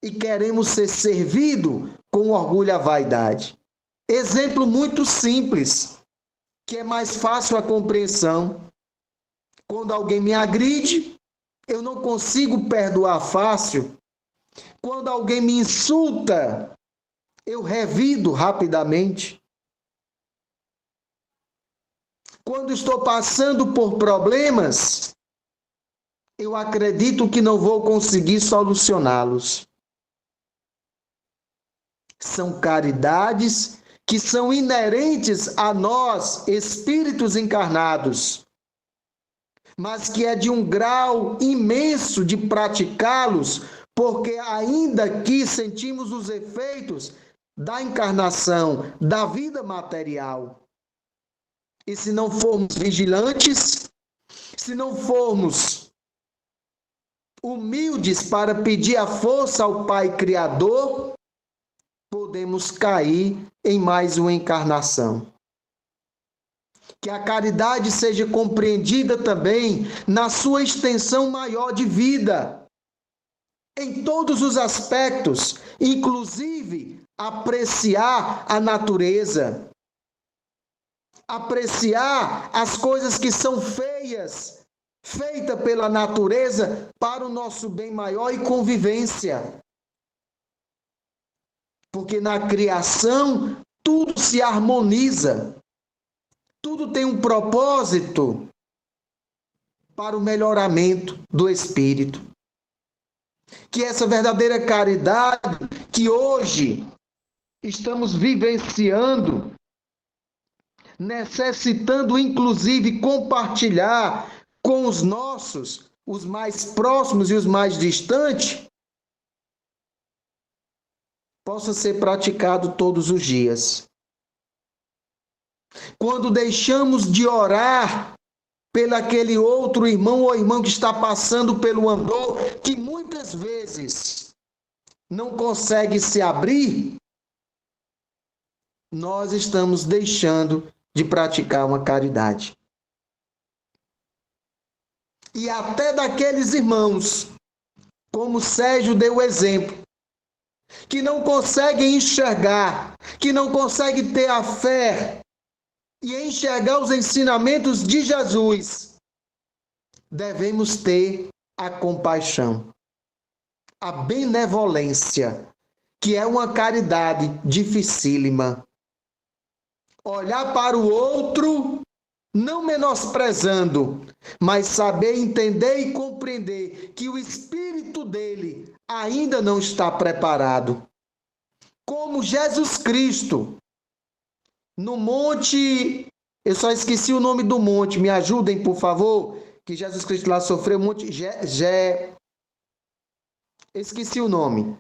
e queremos ser servido com orgulho à vaidade. Exemplo muito simples, que é mais fácil a compreensão. Quando alguém me agride, eu não consigo perdoar fácil. Quando alguém me insulta, eu revido rapidamente. Quando estou passando por problemas, eu acredito que não vou conseguir solucioná-los. São caridades que são inerentes a nós, espíritos encarnados, mas que é de um grau imenso de praticá-los, porque ainda aqui sentimos os efeitos da encarnação, da vida material. E se não formos vigilantes, se não formos humildes para pedir a força ao Pai Criador, podemos cair em mais uma encarnação. Que a caridade seja compreendida também na sua extensão maior de vida, em todos os aspectos, inclusive apreciar a natureza, apreciar as coisas que são feias, feita pela natureza para o nosso bem maior e convivência. Porque na criação tudo se harmoniza, tudo tem um propósito para o melhoramento do espírito. Que essa verdadeira caridade que hoje estamos vivenciando, necessitando inclusive compartilhar com os nossos, os mais próximos e os mais distantes, possa ser praticado todos os dias. Quando deixamos de orar pelaquele outro irmão ou irmã que está passando pelo andor, que muitas vezes não consegue se abrir, nós estamos deixando de praticar uma caridade. E até daqueles irmãos, como Sérgio deu o exemplo, que não conseguem enxergar, que não conseguem ter a fé e enxergar os ensinamentos de Jesus, devemos ter a compaixão, a benevolência, que é uma caridade dificílima. Olhar para o outro, não menosprezando, mas saber entender e compreender que o espírito dele ainda não está preparado. Como Jesus Cristo, no monte, eu só esqueci o nome do monte, me ajudem, por favor, que Jesus Cristo lá sofreu um monte, esqueci o nome.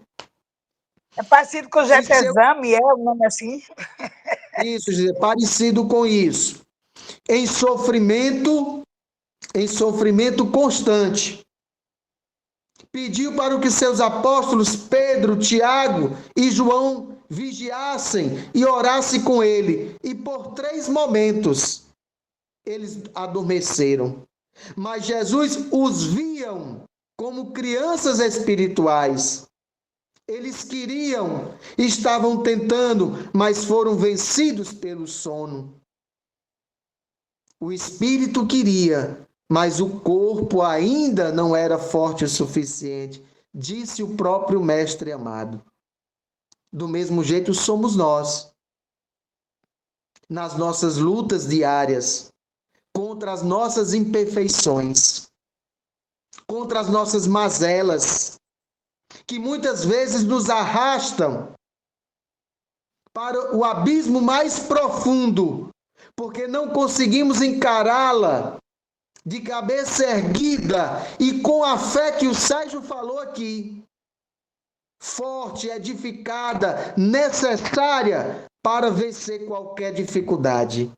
É parecido com o Getesame, é o nome assim? Isso, parecido com isso. Em sofrimento constante. Pediu para que seus apóstolos Pedro, Tiago e João vigiassem e orassem com ele. E por 3 momentos eles adormeceram. Mas Jesus os viam como crianças espirituais. Eles queriam, estavam tentando, mas foram vencidos pelo sono. O espírito queria, mas o corpo ainda não era forte o suficiente, disse o próprio Mestre amado. Do mesmo jeito somos nós. Nas nossas lutas diárias, contra as nossas imperfeições, contra as nossas mazelas, que muitas vezes nos arrastam para o abismo mais profundo, porque não conseguimos encará-la de cabeça erguida e com a fé que o Sérgio falou aqui, forte, edificada, necessária para vencer qualquer dificuldade.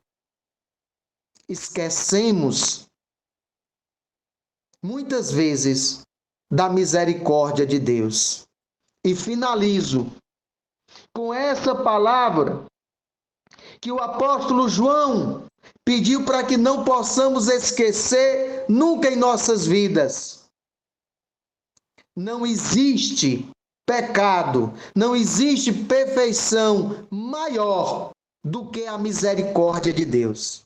Esquecemos, muitas vezes, da misericórdia de Deus. E finalizo com essa palavra que o apóstolo João pediu para que não possamos esquecer nunca em nossas vidas. Não existe pecado, não existe perfeição maior do que a misericórdia de Deus.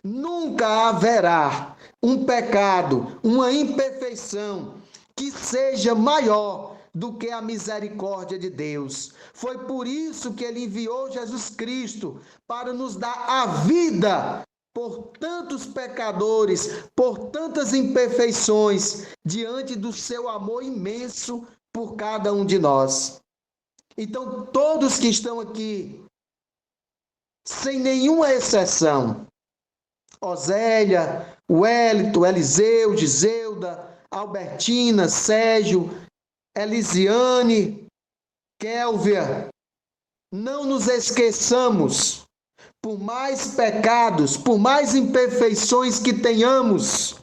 Nunca haverá um pecado, uma imperfeição que seja maior do que a misericórdia de Deus. Foi por isso que ele enviou Jesus Cristo, para nos dar a vida por tantos pecadores, por tantas imperfeições, diante do seu amor imenso por cada um de nós. Então, todos que estão aqui, sem nenhuma exceção, Osélia, Wellington, Eliseu, Giselda, Albertina, Sérgio, Elisiane, Kélvia, não nos esqueçamos, por mais pecados, por mais imperfeições que tenhamos,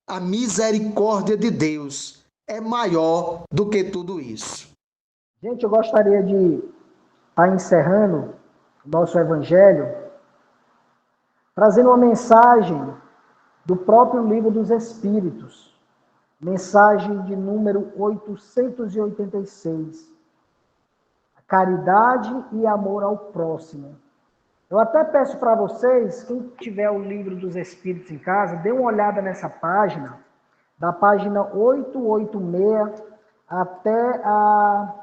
a misericórdia de Deus é maior do que tudo isso. Gente, eu gostaria de estar encerrando o nosso evangelho, trazendo uma mensagem do próprio Livro dos Espíritos, mensagem de número 886, caridade e amor ao próximo. Eu até peço para vocês, quem tiver o livro dos Espíritos em casa, dê uma olhada nessa página, da página 886 até a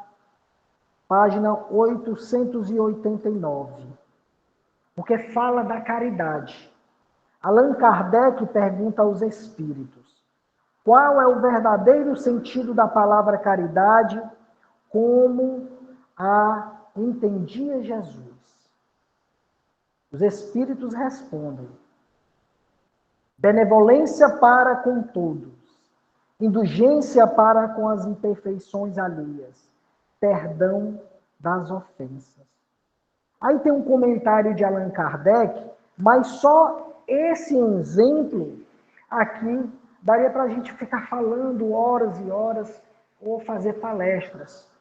página 889, porque fala da caridade. Allan Kardec pergunta aos espíritos: qual é o verdadeiro sentido da palavra caridade, como a entendia Jesus? Os espíritos respondem: benevolência para com todos, indulgência para com as imperfeições alheias, perdão das ofensas. Aí tem um comentário de Allan Kardec, mas só esse exemplo aqui daria para a gente ficar falando horas e horas ou fazer palestras.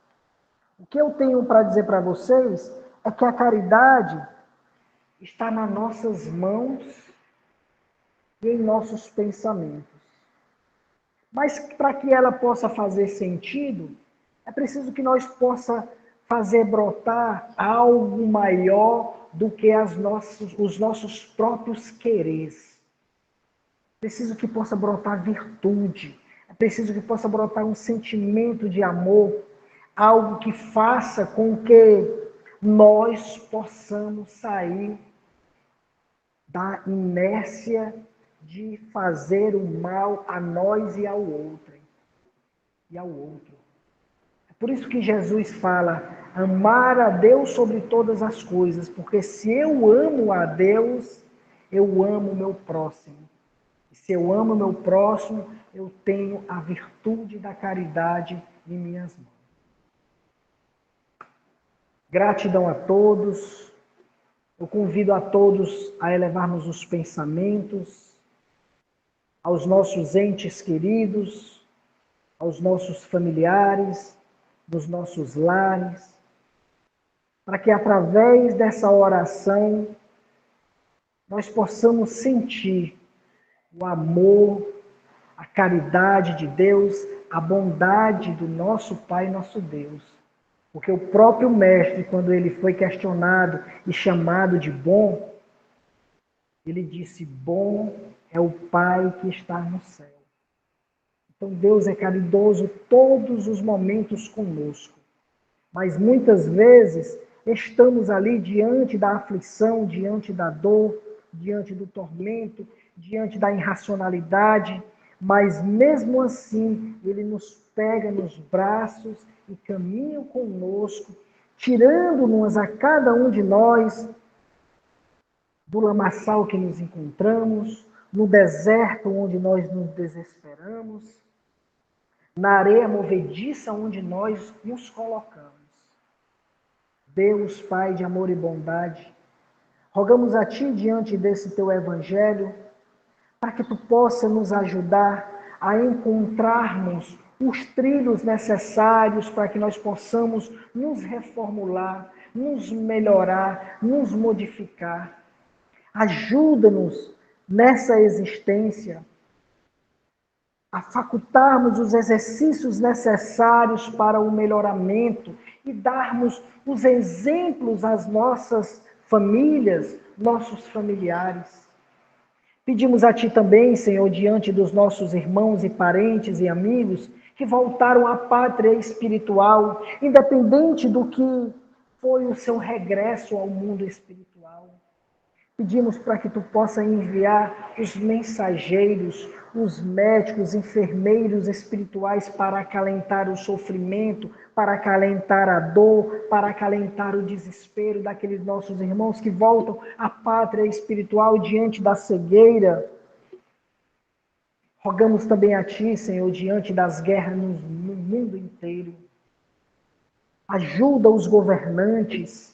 O que eu tenho para dizer para vocês é que a caridade está nas nossas mãos e em nossos pensamentos. Mas para que ela possa fazer sentido, é preciso que nós possa fazer brotar algo maior do que os nossos próprios quereres. Preciso que possa brotar virtude. É preciso que possa brotar um sentimento de amor, algo que faça com que nós possamos sair da inércia de fazer o mal a nós e ao outro. É por isso que Jesus fala: amar a Deus sobre todas as coisas, porque se eu amo a Deus, eu amo o meu próximo. E se eu amo o meu próximo, eu tenho a virtude da caridade em minhas mãos. Gratidão a todos. Eu convido a todos a elevarmos os pensamentos aos nossos entes queridos, aos nossos familiares, nos nossos lares, para que através dessa oração nós possamos sentir o amor, a caridade de Deus, a bondade do nosso Pai, nosso Deus. Porque o próprio Mestre, quando ele foi questionado e chamado de bom, ele disse: bom é o Pai que está no céu. Então Deus é caridoso todos os momentos conosco. Mas muitas vezes estamos ali diante da aflição, diante da dor, diante do tormento, diante da irracionalidade, mas mesmo assim ele nos pega nos braços e caminha conosco, tirando-nos a cada um de nós do lamaçal que nos encontramos, no deserto onde nós nos desesperamos, na areia movediça onde nós nos colocamos. Deus, Pai de amor e bondade, rogamos a Ti diante desse Teu Evangelho, para que Tu possa nos ajudar a encontrarmos os trilhos necessários para que nós possamos nos reformular, nos melhorar, nos modificar. Ajuda-nos nessa existência a facultarmos os exercícios necessários para o melhoramento e darmos os exemplos às nossas famílias, nossos familiares. Pedimos a Ti também, Senhor, diante dos nossos irmãos e parentes e amigos que voltaram à pátria espiritual, independente do que foi o seu regresso ao mundo espiritual. Pedimos para que Tu possa enviar os mensageiros, os médicos, enfermeiros espirituais para acalentar o sofrimento, para acalentar a dor, para acalentar o desespero daqueles nossos irmãos que voltam à pátria espiritual diante da cegueira. Rogamos também a Ti, Senhor, diante das guerras no mundo inteiro. Ajuda os governantes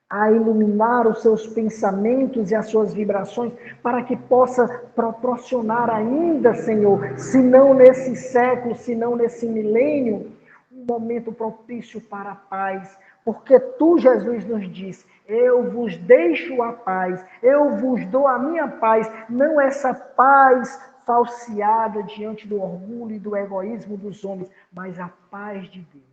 a iluminar os seus pensamentos e as suas vibrações, para que possa proporcionar ainda, Senhor, se não nesse século, se não nesse milênio, um momento propício para a paz. Porque Tu, Jesus, nos diz: eu vos deixo a paz, eu vos dou a minha paz, não essa paz falseada diante do orgulho e do egoísmo dos homens, mas a paz de Deus.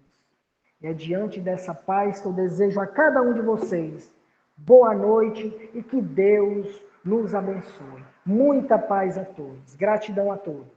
E é diante dessa paz que eu desejo a cada um de vocês boa noite e que Deus nos abençoe. Muita paz a todos. Gratidão a todos.